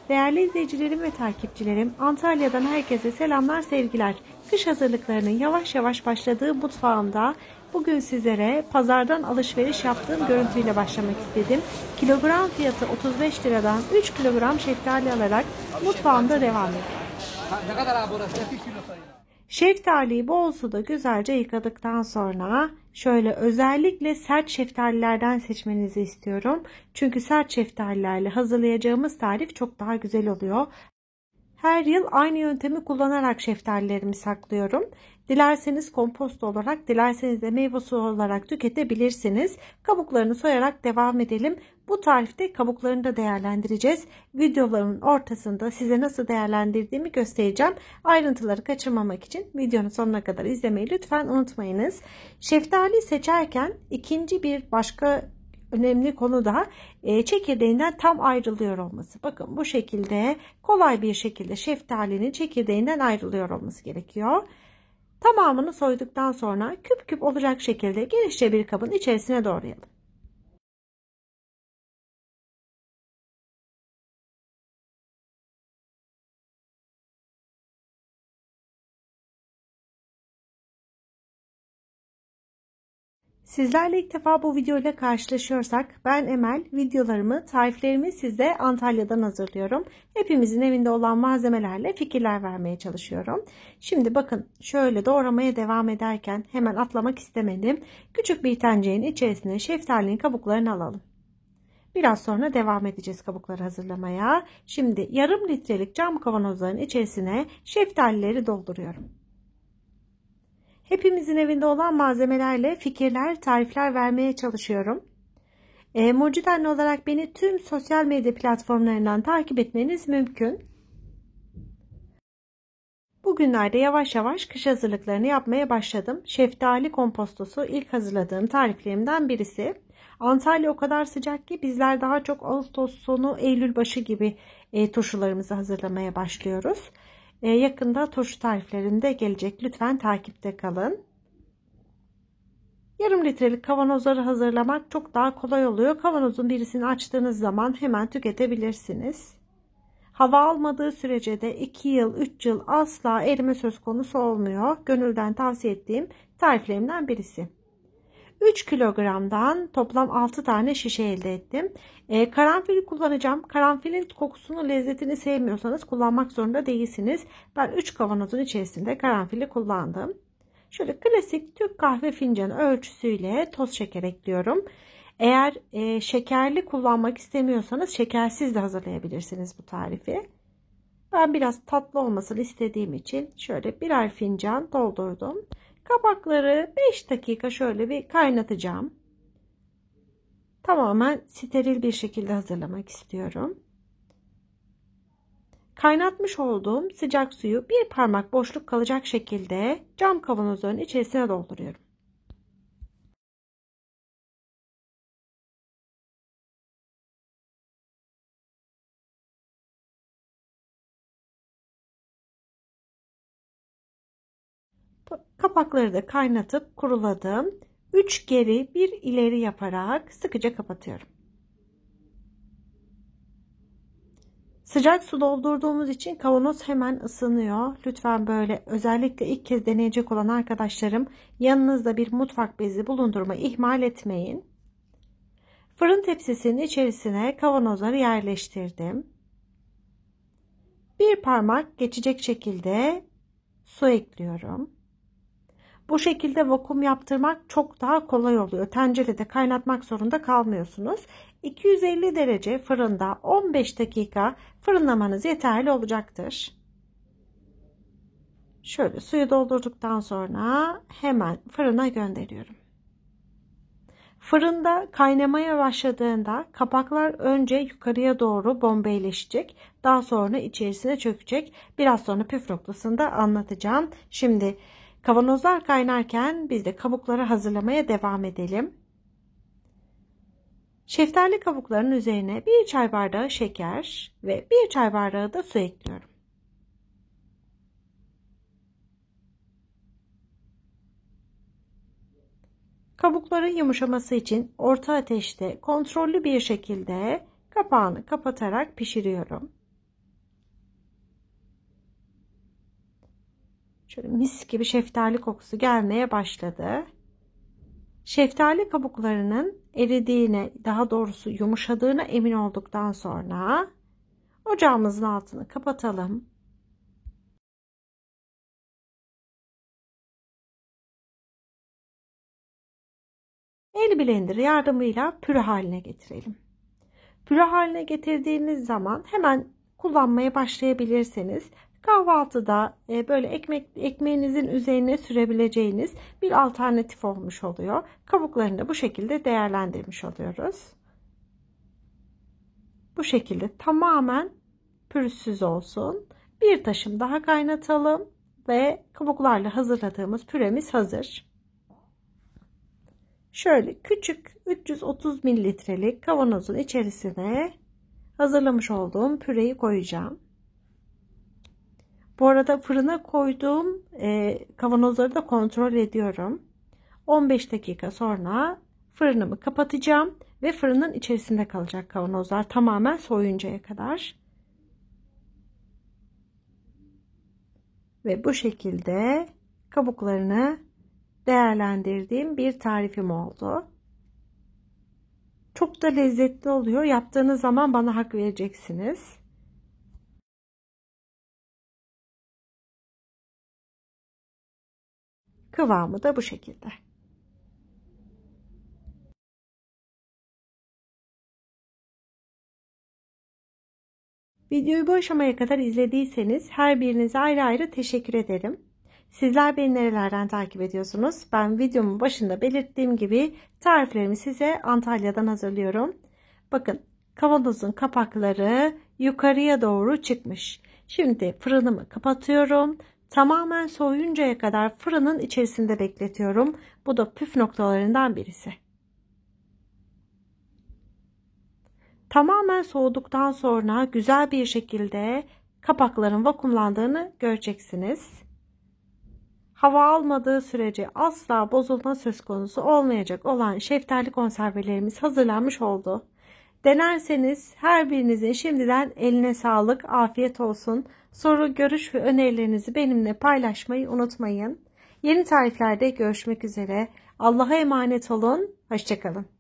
Değerli izleyicilerim ve takipçilerim, Antalya'dan herkese selamlar, sevgiler. Kış hazırlıklarının yavaş yavaş başladığı mutfağımda bugün sizlere pazardan alışveriş yaptığım görüntüyle başlamak istedim. Kilogram fiyatı 35 liradan 3 kilogram şeftali alarak mutfağımda devam ediyorum. Ne kadar abi burası? Şeftaliyi bol suda güzelce yıkadıktan sonra şöyle özellikle sert şeftalilerden seçmenizi istiyorum. Çünkü sert şeftalilerle hazırlayacağımız tarif çok daha güzel oluyor. Her yıl aynı yöntemi kullanarak şeftalilerimi saklıyorum. Dilerseniz kompost olarak, dilerseniz de meyve suyu olarak tüketebilirsiniz. Kabuklarını soyarak devam edelim. Bu tarifte kabuklarını da değerlendireceğiz. Videoların ortasında size nasıl değerlendirdiğimi göstereceğim. Ayrıntıları kaçırmamak için videonun sonuna kadar izlemeyi lütfen unutmayınız. Şeftali seçerken ikinci bir başka önemli konu da çekirdeğinden tam ayrılıyor olması. Bakın bu şekilde kolay bir şekilde şeftalinin çekirdeğinden ayrılıyor olması gerekiyor. Tamamını soyduktan sonra küp küp olacak şekilde genişçe bir kabın içerisine doğrayalım. Sizlerle ilk defa bu videoyla karşılaşıyorsak ben Emel, videolarımı, tariflerimi size Antalya'dan hazırlıyorum. Hepimizin evinde olan malzemelerle fikirler vermeye çalışıyorum. Şimdi bakın şöyle doğramaya devam ederken hemen atlamak istemedim. Küçük bir tencerenin içerisine şeftalinin kabuklarını alalım. Biraz sonra devam edeceğiz kabukları hazırlamaya. Şimdi yarım litrelik cam kavanozların içerisine şeftalileri dolduruyorum. Hepimizin evinde olan malzemelerle fikirler, tarifler vermeye çalışıyorum. Mucit Anne olarak beni tüm sosyal medya platformlarından takip etmeniz mümkün. Bugünlerde yavaş yavaş kış hazırlıklarını yapmaya başladım. Şeftali kompostosu ilk hazırladığım tariflerimden birisi. Antalya o kadar sıcak ki bizler daha çok Ağustos sonu, Eylül başı gibi turşularımızı hazırlamaya başlıyoruz. Yakında turşu tariflerinde gelecek. Lütfen takipte kalın. Yarım litrelik kavanozları hazırlamak çok daha kolay oluyor. Kavanozun birisini açtığınız zaman hemen tüketebilirsiniz. Hava almadığı sürece de 2 yıl, 3 yıl asla erime söz konusu olmuyor. Gönülden tavsiye ettiğim tariflerimden birisi. 3 kilogramdan toplam 6 tane şişe elde ettim. Karanfil kullanacağım. Karanfilin kokusunu, lezzetini sevmiyorsanız kullanmak zorunda değilsiniz. Ben 3 kavanozun içerisinde karanfili kullandım. Şöyle klasik Türk kahve fincanı ölçüsüyle toz şeker ekliyorum. Eğer şekerli kullanmak istemiyorsanız şekersiz de hazırlayabilirsiniz bu tarifi. Ben biraz tatlı olmasını istediğim için şöyle birer fincan doldurdum. Kabakları 5 dakika şöyle bir kaynatacağım. Tamamen steril bir şekilde hazırlamak istiyorum. Kaynatmış olduğum sıcak suyu bir parmak boşluk kalacak şekilde cam kavanozların içerisine dolduruyorum. Kapakları da kaynatıp kuruladım. 3 geri 1 ileri yaparak sıkıca kapatıyorum. Sıcak su doldurduğumuz için kavanoz hemen ısınıyor. Lütfen böyle özellikle ilk kez deneyecek olan arkadaşlarım yanınızda bir mutfak bezi bulundurmayı ihmal etmeyin. Fırın tepsisinin içerisine kavanozları yerleştirdim. Bir parmak geçecek şekilde su ekliyorum. Bu şekilde vakum yaptırmak çok daha kolay oluyor. Tencerede kaynatmak zorunda kalmıyorsunuz. 250 derece fırında 15 dakika fırınlamanız yeterli olacaktır. Şöyle suyu doldurduktan sonra hemen fırına gönderiyorum. Fırında kaynamaya başladığında kapaklar önce yukarıya doğru bombeyleşecek. Daha sonra içerisine çökecek. Biraz sonra püf noktasını da anlatacağım. Şimdi kavanozlar kaynarken biz de kabukları hazırlamaya devam edelim. Şeftali kabuklarının üzerine 1 çay bardağı şeker ve 1 çay bardağı da su ekliyorum. Kabukların yumuşaması için orta ateşte kontrollü bir şekilde kapağını kapatarak pişiriyorum. Şöyle mis gibi şeftali kokusu gelmeye başladı. Şeftali kabuklarının eridiğine, daha doğrusu yumuşadığına emin olduktan sonra ocağımızın altını kapatalım. El blender yardımıyla püre haline getirelim. Püre haline getirdiğiniz zaman hemen kullanmaya başlayabilirsiniz. Kahvaltıda böyle ekmeğinizin üzerine sürebileceğiniz bir alternatif olmuş oluyor. Kabuklarını da bu şekilde değerlendirmiş oluyoruz. Bu şekilde tamamen pürüzsüz olsun. Bir taşım daha kaynatalım ve kabuklarla hazırladığımız püremiz hazır. Şöyle küçük 330 mililitrelik kavanozun içerisine hazırlamış olduğum püreyi koyacağım. Bu arada fırına koyduğum kavanozları da kontrol ediyorum. 15 dakika sonra fırınımı kapatacağım ve fırının içerisinde kalacak kavanozlar tamamen soğuyuncaya kadar. Ve bu şekilde kabuklarını değerlendirdiğim bir tarifim oldu. Çok da lezzetli oluyor. Yaptığınız zaman bana hak vereceksiniz. Kıvamı da bu şekilde. Videoyu bu aşamaya kadar izlediyseniz her birinize ayrı ayrı teşekkür ederim. Sizler beni nerelerden takip ediyorsunuz? Ben videomun başında belirttiğim gibi tariflerimi size Antalya'dan hazırlıyorum. Bakın kavanozun kapakları yukarıya doğru çıkmış. Şimdi fırınımı kapatıyorum. Tamamen soğuyuncaya kadar fırının içerisinde bekletiyorum. Bu da püf noktalarından birisi. Tamamen soğuduktan sonra güzel bir şekilde kapakların vakumlandığını göreceksiniz. Hava almadığı sürece asla bozulma söz konusu olmayacak olan şeftali konservelerimiz hazırlanmış oldu. Denerseniz her birinizin şimdiden eline sağlık, afiyet olsun. Soru, görüş ve önerilerinizi benimle paylaşmayı unutmayın. Yeni tariflerde görüşmek üzere. Allah'a emanet olun. Hoşça kalın.